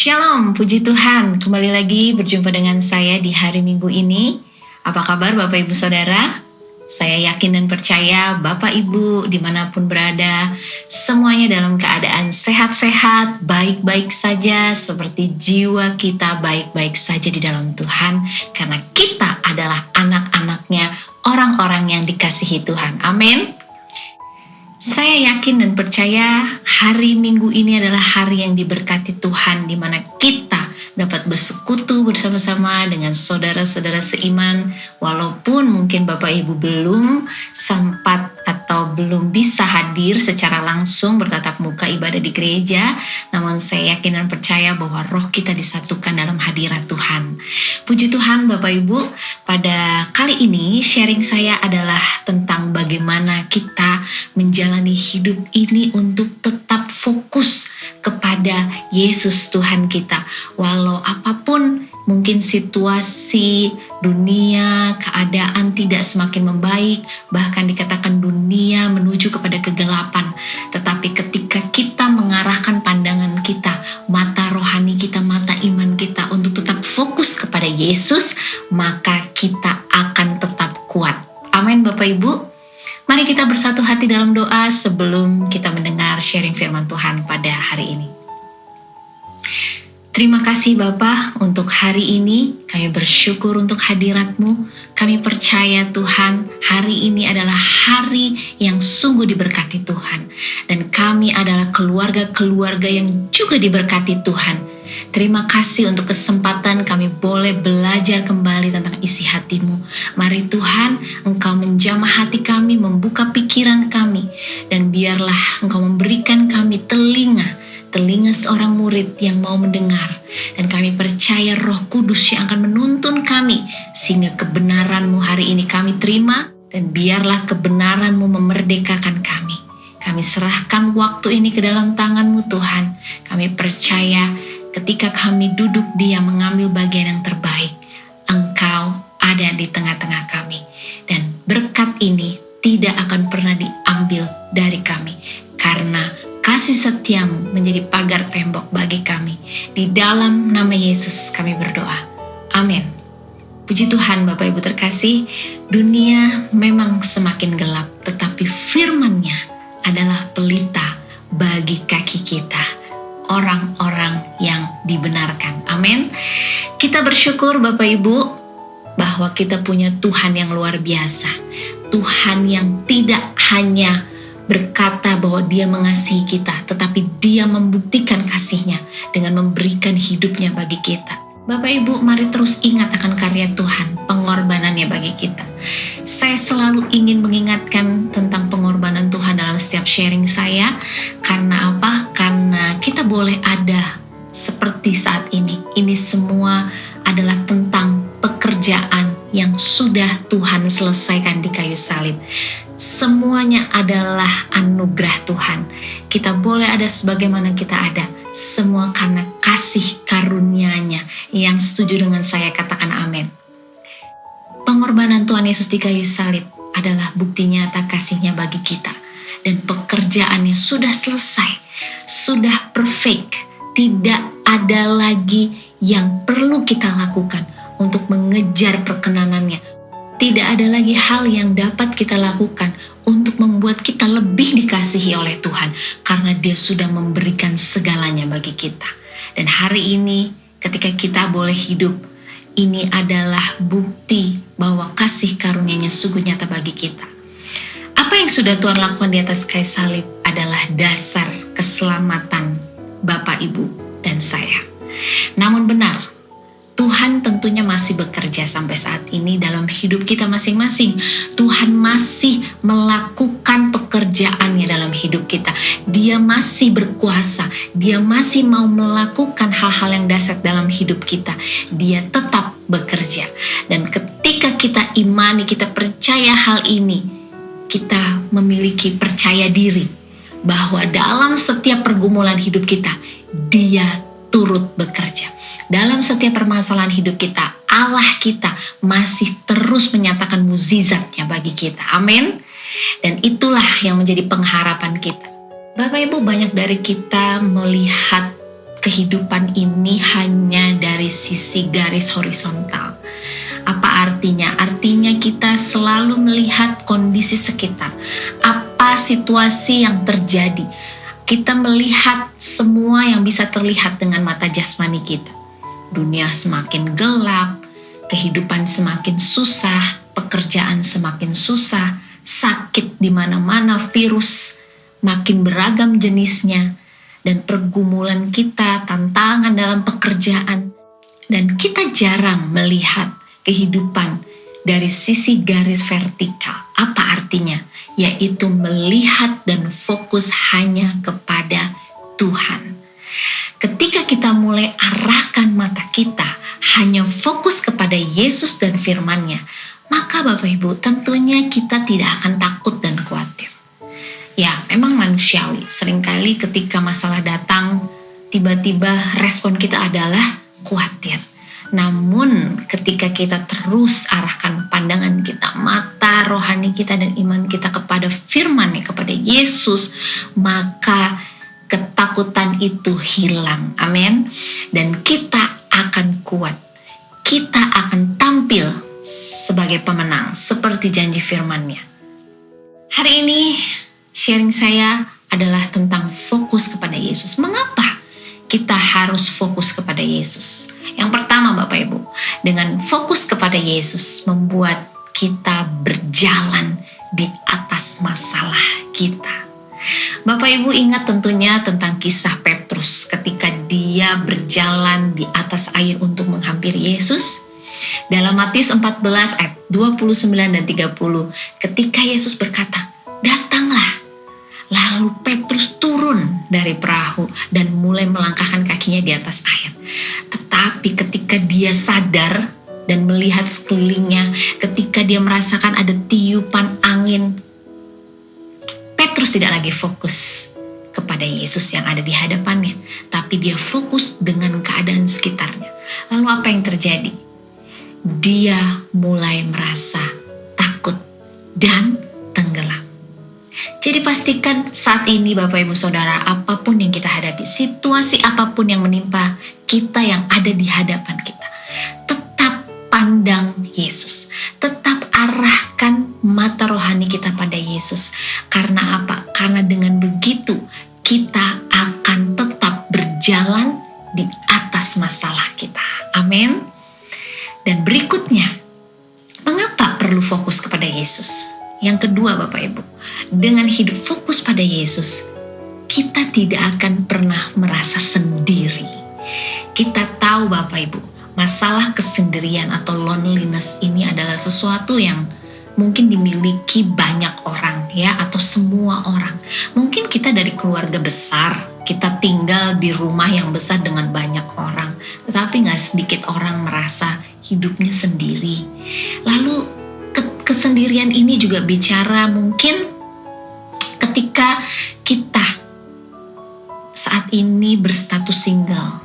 Shalom, puji Tuhan. Kembali lagi berjumpa dengan saya di hari Minggu ini. Apa kabar Bapak Ibu Saudara? Saya yakin dan percaya Bapak Ibu dimanapun berada, semuanya dalam keadaan sehat-sehat, baik-baik saja, seperti jiwa kita baik-baik saja di dalam Tuhan. Karena kita adalah anak-anaknya, orang-orang yang dikasihi Tuhan. Amin. Saya yakin dan percaya hari Minggu ini adalah hari yang diberkati Tuhan, di mana kita dapat bersekutu bersama-sama dengan saudara-saudara seiman. Walaupun mungkin Bapak Ibu belum sempat atau belum bisa hadir secara langsung bertatap muka ibadah di gereja, namun saya yakin dan percaya bahwa roh kita disatukan dalam hadirat Tuhan. Puji Tuhan Bapak Ibu, pada kali ini sharing saya adalah tentang bagaimana kita menjalani hidup ini untuk tetap fokus kepada Yesus Tuhan kita. Walau apapun mungkin situasi dunia, keadaan tidak semakin membaik, bahkan dikatakan dunia menuju kepada kegelapan. Tetapi ketika kita mengarahkan pandangan kita, mata rohani kita, mata iman kita untuk tetap fokus kepada Yesus, maka kita akan tetap kuat. Amin Bapak Ibu. Mari kita bersatu hati dalam doa sebelum kita mendengar sharing firman Tuhan pada hari ini. Terima kasih Bapa untuk hari ini. Kami bersyukur untuk hadirat-Mu. Kami percaya Tuhan, hari ini adalah hari yang sungguh diberkati Tuhan. Dan kami adalah keluarga-keluarga yang juga diberkati Tuhan. Terima kasih untuk kesempatan kami boleh belajar kembali tentang isi hati-Mu. Mari Tuhan, Engkau menjamah hati kami, membuka pikiran kami. Dan biarlah Engkau memberikan kami telinga seorang murid yang mau mendengar. Dan kami percaya Roh Kudus yang akan menuntun kami, sehingga kebenaran-Mu hari ini kami terima. Dan biarlah kebenaran-Mu memerdekakan kami. Kami serahkan waktu ini ke dalam tangan-Mu Tuhan. Kami percaya ketika kami duduk diam mengambil bagian yang terbaik, Engkau ada di tengah-tengah kami. Dan berkat ini tidak akan pernah diambil dari kami. Karena kasih setia-Mu menjadi pagar tembok bagi kami. Di dalam nama Yesus kami berdoa. Amin. Puji Tuhan Bapak Ibu terkasih, dunia memang semakin gelap, tetapi firman-Nya adalah pelita bagi kaki kita, orang-orang yang dibenarkan. Amin. Kita bersyukur Bapak Ibu bahwa kita punya Tuhan yang luar biasa. Tuhan yang tidak hanya berkata bahwa Dia mengasihi kita, tetapi Dia membuktikan kasih-Nya dengan memberikan hidupnya bagi kita. Bapak Ibu, mari terus ingat akan karya Tuhan, pengorbanannya bagi kita. Saya selalu ingin mengingatkan tentang pengorbanan Tuhan dalam setiap sharing saya. Karena apa? Karena kita boleh ada seperti saat ini. Ini semua adalah tentang pekerjaan yang sudah Tuhan selesaikan di kayu salib. Semuanya adalah anugerah Tuhan. Kita boleh ada sebagaimana kita ada. Semua karena kasih karunia-Nya. Yang setuju dengan saya katakan amin. Pengorbanan Tuhan Yesus di kayu salib adalah bukti nyata kasih-Nya bagi kita. Dan pekerjaannya sudah selesai. Sudah perfect. Tidak ada lagi yang perlu kita lakukan untuk mengejar perkenanan-Nya. Tidak ada lagi hal yang dapat kita lakukan untuk membuat kita lebih dikasihi oleh Tuhan. Karena Dia sudah memberikan segalanya bagi kita. Dan hari ini ketika kita boleh hidup, ini adalah bukti bahwa kasih karunia-Nya sungguh nyata bagi kita. Apa yang sudah Tuhan lakukan di atas kayu salib adalah dasar keselamatan Bapak, Ibu, dan saya. Namun benar, Tuhan tentunya masih bekerja sampai saat ini dalam hidup kita masing-masing. Tuhan masih melakukan pekerjaannya dalam hidup kita. Dia masih berkuasa. Dia masih mau melakukan hal-hal yang dahsyat dalam hidup kita. Dia tetap bekerja. Dan ketika kita imani, kita percaya hal ini, kita memiliki percaya diri bahwa dalam setiap pergumulan hidup kita, Dia turut bekerja. Dalam setiap permasalahan hidup kita, Allah kita masih terus menyatakan mukjizat-Nya bagi kita. Amin. Dan itulah yang menjadi pengharapan kita. Bapak Ibu, banyak dari kita melihat kehidupan ini hanya dari sisi garis horizontal. Apa artinya? Artinya kita selalu melihat kondisi sekitar. Apa situasi yang terjadi? Kita melihat semua yang bisa terlihat dengan mata jasmani kita. Dunia semakin gelap, kehidupan semakin susah, pekerjaan semakin susah, sakit di mana-mana, virus makin beragam jenisnya, dan pergumulan kita, tantangan dalam pekerjaan. Dan kita jarang melihat kehidupan dari sisi garis vertikal. Apa artinya? Yaitu melihat dan fokus hanya kepada Tuhan. Ketika kita mulai arahkan mata kita hanya fokus kepada Yesus dan firman-Nya, maka Bapak Ibu tentunya kita tidak akan takut dan khawatir. Ya, memang manusiawi. Seringkali ketika masalah datang, tiba-tiba respon kita adalah khawatir. Namun ketika kita terus arahkan pandangan kita, mata rohani kita dan iman kita kepada firman-Nya, kepada Yesus, maka ketakutan itu hilang. Amin. Dan kita akan kuat. Kita akan tampil sebagai pemenang seperti janji firman-Nya. Hari ini sharing saya adalah tentang fokus kepada Yesus. Mengapa kita harus fokus kepada Yesus? Yang pertama Bapak Ibu, dengan fokus kepada Yesus membuat kita berjalan di atas masalah kita. Bapak Ibu ingat tentunya tentang kisah Petrus ketika dia berjalan di atas air untuk menghampiri Yesus. Dalam Matius 14 ayat 29 dan 30, ketika Yesus berkata, "Datanglah." Lalu Petrus turun dari perahu dan mulai melangkahkan kakinya di atas air. Tetapi ketika dia sadar dan melihat sekelilingnya, ketika dia merasakan ada tiupan angin, Petrus tidak lagi fokus kepada Yesus yang ada di hadapannya, tapi dia fokus dengan keadaan sekitarnya. Lalu apa yang terjadi? Dia mulai merasa takut dan tenggelam. Jadi pastikan saat ini Bapak Ibu Saudara, apapun yang kita hadapi, situasi apapun yang menimpa kita yang ada di hadapan kita, tetap pandang Yesus. Tetap arahkan mata rohani kita pada Yesus. Karena apa? Karena dengan begitu kita akan tetap berjalan di atas masalah kita. Amin. Dan berikutnya, mengapa perlu fokus kepada Yesus? Yang kedua Bapak Ibu, dengan hidup fokus pada Yesus, kita tidak akan pernah merasa sendiri. Kita tahu Bapak Ibu, masalah kesendirian atau loneliness ini adalah sesuatu yang mungkin dimiliki banyak orang ya, atau semua orang. Mungkin kita dari keluarga besar, kita tinggal di rumah yang besar dengan banyak orang, tetapi gak sedikit orang merasa hidupnya sendiri. Lalu kesendirian ini juga bicara mungkin ketika kita saat ini berstatus single,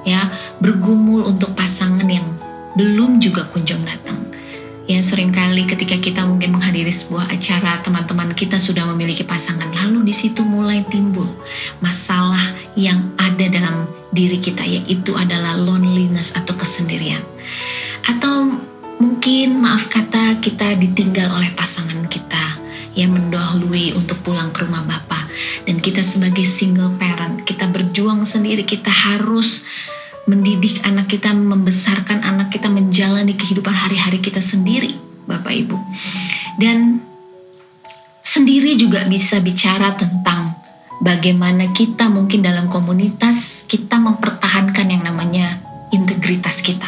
ya, bergumul untuk pasangan yang belum juga kunjung datang. Ya, seringkali ketika kita mungkin menghadiri sebuah acara, teman-teman kita sudah memiliki pasangan, lalu di situ mulai timbul masalah yang ada dalam diri kita, yaitu adalah loneliness atau kesendirian. Atau mungkin maaf kata kita ditinggal oleh pasangan kita yang mendahului untuk pulang ke rumah Bapa, dan kita sebagai single parent, kita berjuang sendiri, kita harus mendidik anak kita, membesarkan anak kita, menjalani kehidupan hari-hari kita sendiri Bapak Ibu. Dan sendiri juga bisa bicara tentang bagaimana kita mungkin dalam komunitas kita mempertahankan yang namanya integritas kita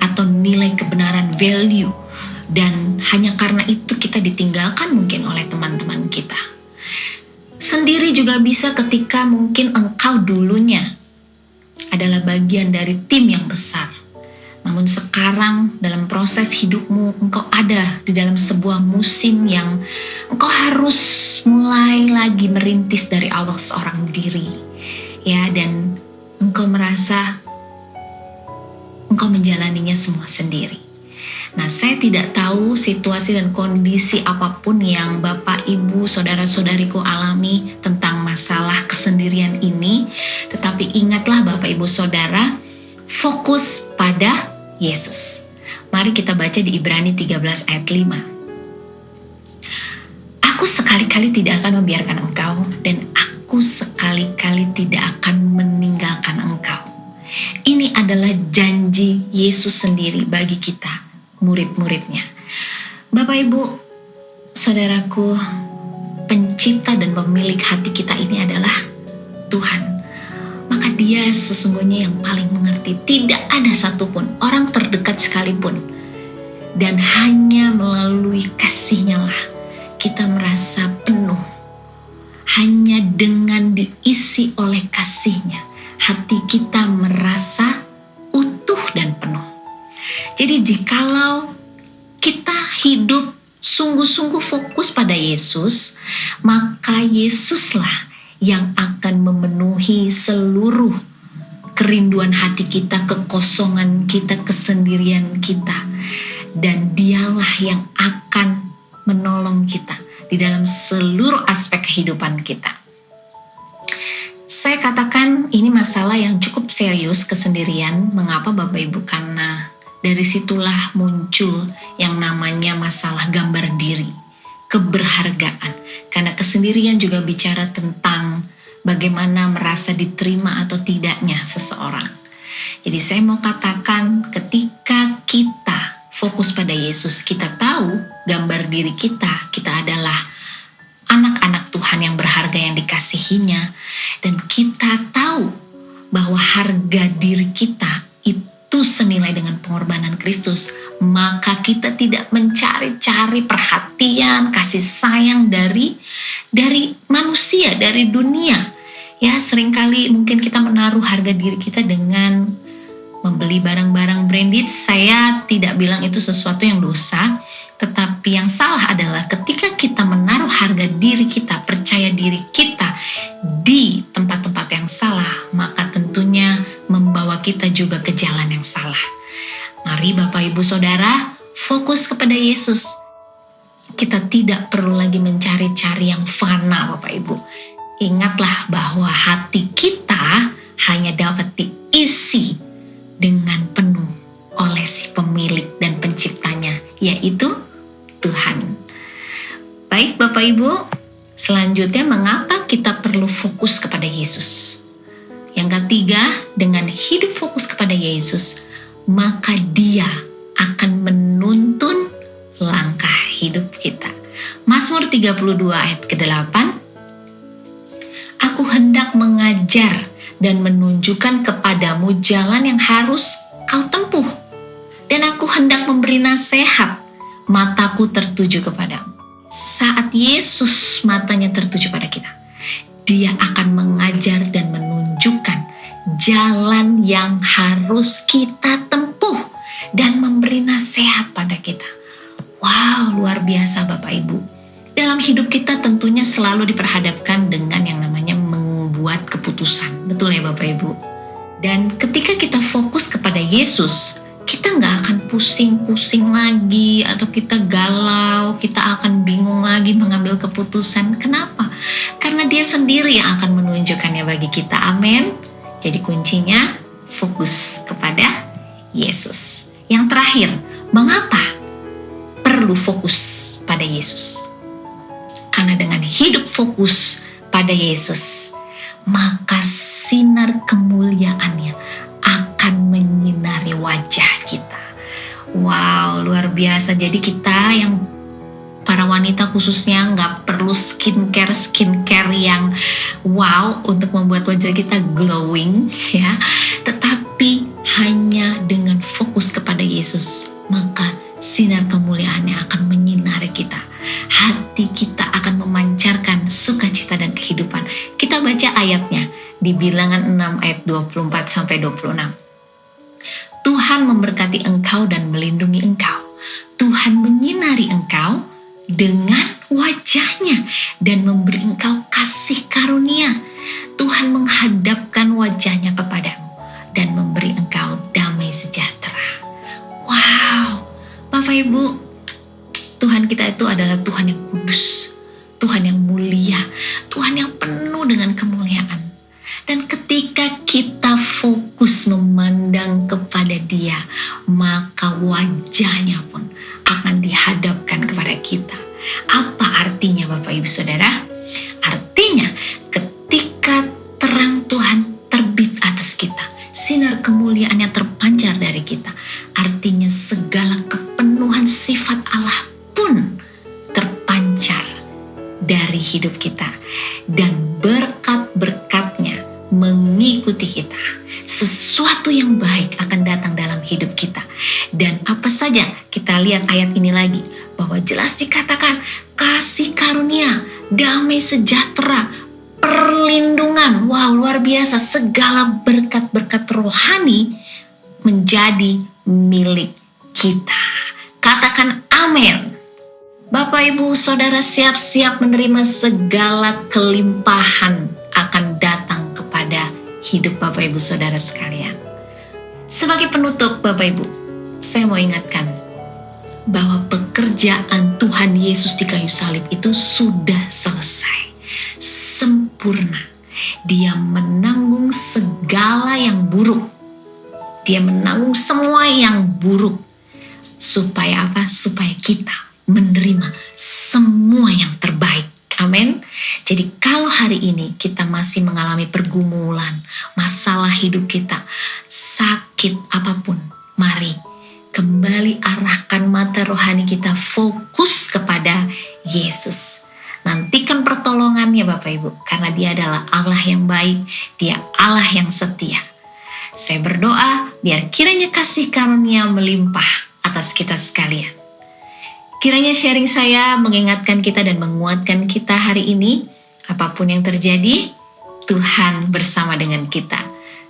atau nilai kebenaran, value, dan hanya karena itu kita ditinggalkan mungkin oleh teman-teman kita. Sendiri juga bisa ketika mungkin engkau dulunya adalah bagian dari tim yang besar, namun sekarang dalam proses hidupmu engkau ada di dalam sebuah musim yang engkau harus mulai lagi merintis dari awal seorang diri, ya, dan engkau merasa engkau menjalaninya semua sendiri. Nah, saya tidak tahu situasi dan kondisi apapun yang Bapak, Ibu, saudara-saudariku alami tentang masalah kesendirian ini. Tetapi ingatlah Bapak Ibu Saudara, fokus pada Yesus. Mari kita baca di Ibrani 13 ayat 5. Aku sekali-kali tidak akan membiarkan engkau, dan aku sekali-kali tidak akan meninggalkan engkau. Ini adalah janji Yesus sendiri bagi kita, murid-muridnya. Bapak Ibu, saudaraku, pencipta dan pemilik hati kita ini adalah Tuhan. Maka Dia sesungguhnya yang paling mengerti. Tidak ada satupun orang terdekat sekalipun. Dan hanya melalui kasih-Nya lah kita merasa penuh. Hanya dengan diisi oleh kasih-Nya, hati kita merasa utuh dan penuh. Jadi jikalau kita hidup sungguh-sungguh fokus pada Yesus, maka Yesuslah yang akan memenuhi seluruh kerinduan hati kita, kekosongan kita, kesendirian kita. Dan Dialah yang akan menolong kita di dalam seluruh aspek kehidupan kita. Saya katakan ini masalah yang cukup serius, kesendirian. Mengapa Bapak Ibu? Karena dari situlah muncul yang namanya masalah gambar diri, keberhargaan. Karena kesendirian juga bicara tentang bagaimana merasa diterima atau tidaknya seseorang. Jadi saya mau katakan, ketika kita fokus pada Yesus, kita tahu gambar diri kita adalah anak-anak Tuhan yang berharga, yang dikasihinya. Dan kita tahu bahwa harga diri kita itu senilai dengan pengorbanan Kristus. Maka kita tidak mencari-cari perhatian, kasih sayang dari manusia, dari dunia. Ya, seringkali mungkin kita menaruh harga diri kita dengan membeli barang-barang branded. Saya tidak bilang itu sesuatu yang dosa, tetapi yang salah adalah ketika kita menaruh harga diri kita, percaya diri kita di tempat-tempat yang salah, maka tentunya membawa kita juga ke jalan yang salah. Mari Bapak Ibu Saudara, fokus kepada Yesus. Kita tidak perlu lagi mencari-cari yang fana, Bapak Ibu. Ingatlah bahwa hati kita hanya dapat diisi dengan penuh oleh si pemilik dan penciptanya, yaitu Tuhan. Baik Bapak Ibu, selanjutnya mengapa kita perlu fokus kepada Yesus? Yang ketiga, dengan hidup fokus kepada Yesus, maka Dia akan menuntun langkah hidup kita. Mazmur 32 ayat ke-8, Aku hendak mengajar dan menunjukkan kepadamu jalan yang harus kau tempuh. Dan aku hendak memberi nasihat, mataku tertuju kepadamu. Saat Yesus matanya tertuju pada kita, Dia akan mengajar dan menunjukkan jalan yang harus kita tempuh dan memberi nasihat pada kita. Wow, luar biasa Bapak Ibu. Dalam hidup kita tentunya selalu diperhadapkan dengan yang namanya membuat keputusan. Betul ya Bapak Ibu? Dan ketika kita fokus kepada Yesus, kita gak akan pusing-pusing lagi, atau kita galau, kita akan bingung lagi mengambil keputusan. Kenapa? Karena Dia sendiri yang akan menunjukkannya bagi kita. Amin. Jadi kuncinya fokus kepada Yesus. Yang terakhir, mengapa perlu fokus pada Yesus? Karena dengan hidup fokus pada Yesus, maka sinar kemuliaannya akan menyinari wajah kita. Wow, luar biasa. Jadi kita yang para wanita khususnya nggak perlu skincare yang wow untuk membuat wajah kita glowing ya. Tetapi hanya dengan fokus kepada Yesus, maka sinar kemuliaannya akan menyinari kita. Hati kita akan memancarkan sukacita dan kehidupan. Kita baca ayatnya di Bilangan 6 ayat 24-26. Tuhan memberkati engkau dan melindungi engkau. Tuhan menyinari engkau dengan wajah-Nya dan memberi engkau kasih karunia. Tuhan menghadapkan wajah-Nya kepadamu dan memberi engkau damai sejahtera. Wow, Bapak Ibu, Tuhan kita itu adalah Tuhan yang kudus, Tuhan yang mulia, Tuhan yang penuh dengan fokus memandang kepada Dia, maka wajahnya pun akan dihadapkan kepada kita. Apa artinya Bapak Ibu Saudara? Artinya ketika terang Tuhan terbit atas kita, sinar kemuliaannya terpancar dari kita, artinya segala kepenuhan sifat Allah pun terpancar dari hidup kita, dan berkat-berkatnya mengikuti kita. Sesuatu yang baik akan datang dalam hidup kita. Dan apa saja, kita lihat ayat ini lagi, bahwa jelas dikatakan kasih karunia, damai sejahtera, perlindungan. Wow, luar biasa, segala berkat-berkat rohani menjadi milik kita. Katakan amin. Bapak Ibu Saudara, siap-siap menerima segala kelimpahan akan datang kepada hidup Bapak Ibu Saudara sekalian. Sebagai penutup Bapak Ibu, saya mau ingatkan bahwa pekerjaan Tuhan Yesus di kayu salib itu sudah selesai, sempurna. Dia menanggung segala yang buruk. Dia menanggung semua yang buruk. Supaya apa? Supaya kita menerima semua yang terbaik. Amin. Jadi kalau hari ini kita masih mengalami pergumulan, masalah hidup kita, sakit apapun, mari kembali arahkan mata rohani kita fokus kepada Yesus. Nantikan pertolongannya Bapak Ibu, karena Dia adalah Allah yang baik, Dia Allah yang setia. Saya berdoa biar kiranya kasih karunia melimpah atas kita sekalian. Kiranya sharing saya mengingatkan kita dan menguatkan kita hari ini. Apapun yang terjadi, Tuhan bersama dengan kita.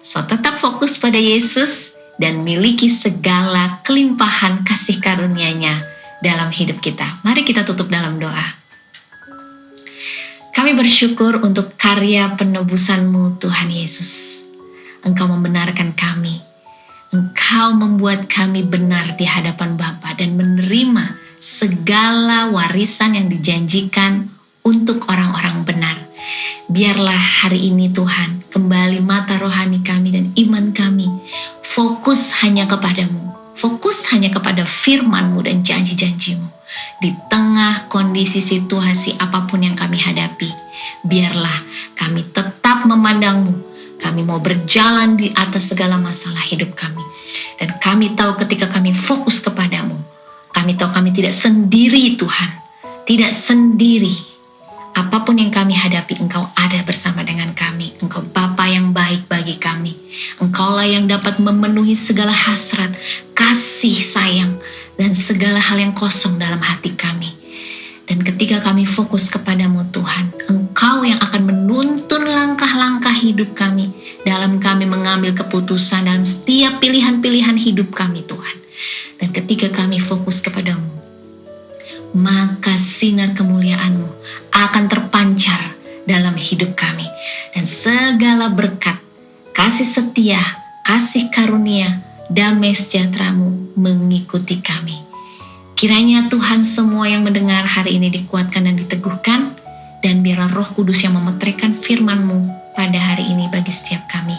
So tetap fokus pada Yesus dan miliki segala kelimpahan kasih karunia-Nya dalam hidup kita. Mari kita tutup dalam doa. Kami bersyukur untuk karya penebusan-Mu Tuhan Yesus. Engkau membenarkan kami. Engkau membuat kami benar di hadapan Bapa dan menerima segala warisan yang dijanjikan untuk orang-orang benar. Biarlah hari ini Tuhan, kembali mata rohani kami dan iman kami fokus hanya kepadamu, fokus hanya kepada firman-Mu dan janji-janji-Mu. Di tengah kondisi situasi apapun yang kami hadapi, biarlah kami tetap memandang-Mu. Kami mau berjalan di atas segala masalah hidup kami. Dan kami tahu ketika kami fokus kepadamu, kami tahu kami tidak sendiri Tuhan. Tidak sendiri. Apapun yang kami hadapi, Engkau ada bersama dengan kami. Engkau Bapa yang baik bagi kami. Engkaulah yang dapat memenuhi segala hasrat, kasih sayang, dan segala hal yang kosong dalam hati kami. Dan ketika kami fokus kepadamu Tuhan, Engkau yang akan menuntun langkah-langkah hidup kami dalam kami mengambil keputusan dalam setiap pilihan-pilihan hidup kami Tuhan. Dan ketika kami fokus kepadamu, maka sinar kemuliaan-Mu akan terpancar dalam hidup kami. Dan segala berkat, kasih setia, kasih karunia, damai sejahtera-Mu mengikuti kami. Kiranya Tuhan semua yang mendengar hari ini dikuatkan dan diteguhkan, dan biarlah Roh Kudus yang memeteraikan firman-Mu pada hari ini bagi setiap kami.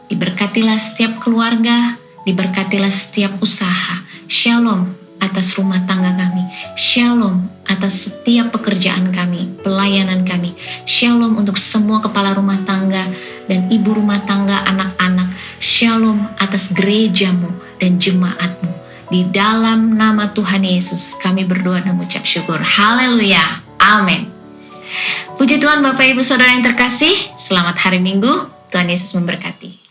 Diberkatilah setiap keluarga, diberkatilah setiap usaha. Shalom atas rumah tangga kami. Shalom atas setiap pekerjaan kami, pelayanan kami. Shalom untuk semua kepala rumah tangga dan ibu rumah tangga, anak-anak. Shalom atas gereja-Mu dan jemaat-Mu. Di dalam nama Tuhan Yesus kami berdoa dan mengucap syukur. Haleluya. Amin. Puji Tuhan Bapak Ibu Saudara yang terkasih. Selamat hari Minggu. Tuhan Yesus memberkati.